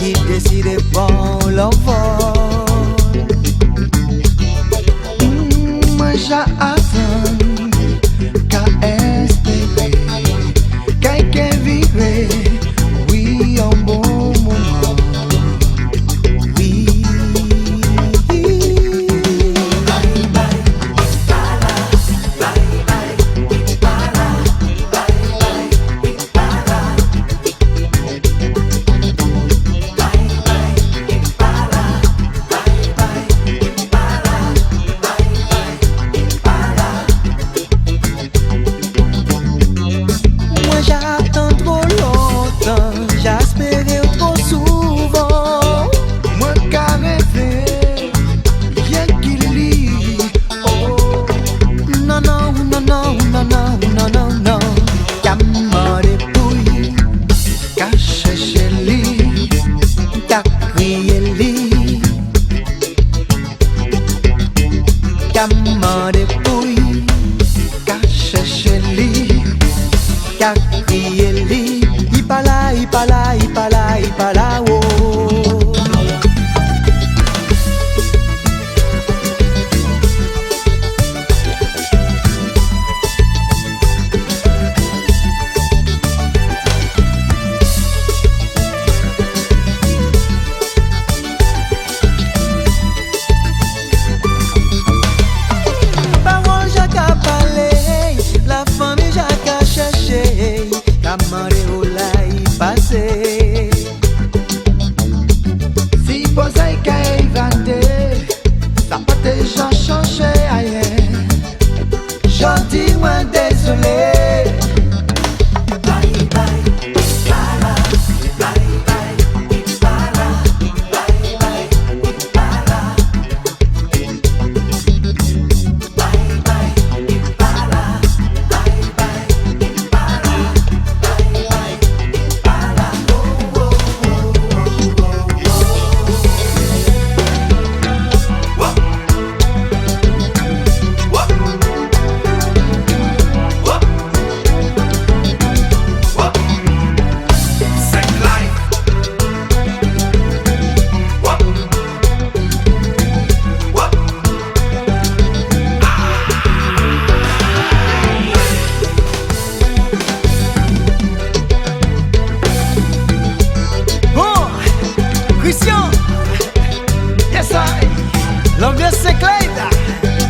qui décide bon l'envol. Moi j'attends qu'à espérer quelqu'un vivre, oui, un bon moment. Oui. J'attends trop longtemps, j'espère trop souvent. Moi qu'à rêver, rien qu'il lit. Oh, non, non, non, non, non, non, non, non, non. Qu'à m'en dépouille, qu'à chercher lit, qu'à crier lit. Qu'à m'en dépouille, qu'à chercher lit. Qu'à crier li, il pas là, il pas là, il pas là, il pas là, oh. Parole j'ai qu'à parler, la famille j'ai qu'à chercher. Kamare ou la y passe. Si posé qu'à éventer, ça peut déjà changer ailleurs. J'en dis moi désolé. Bye bye, para, bye bye, para, bye bye, para, bye bye, para, bye bye, para. Christian, yes I, l'ambiance s'éclate,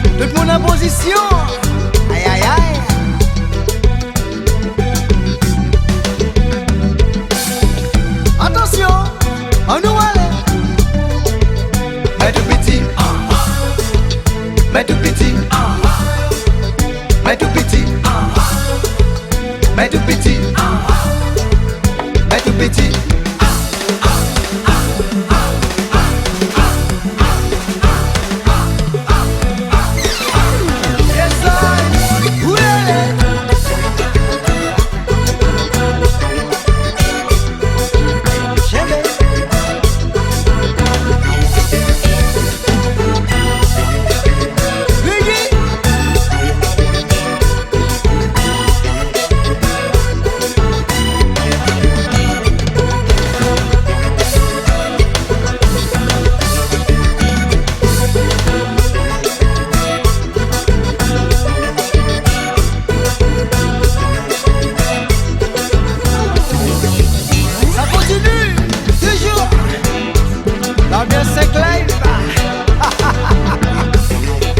tout le monde en position, aïe aïe aïe. Attention, on nous allait. Mais tout petit, mais tout petit, mais tout petit, mais tout petit, mais tout petit.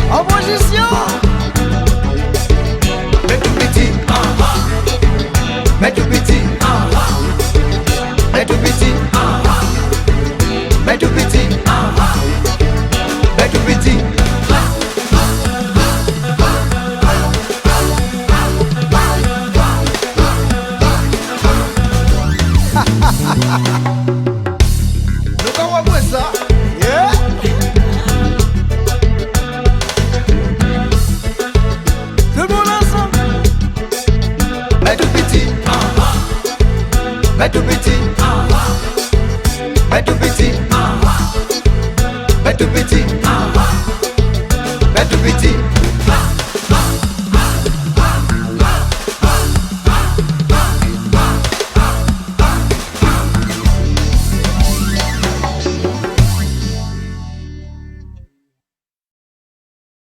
En position. Mais tout petit, mais tout petit, mais tout petit, mais tout petit, mais tout petit. Donc on va voir ça. Yeah. Tout le monde ensemble. Mais tout petit, mais tout petit, mais tout petit, mais tout petit.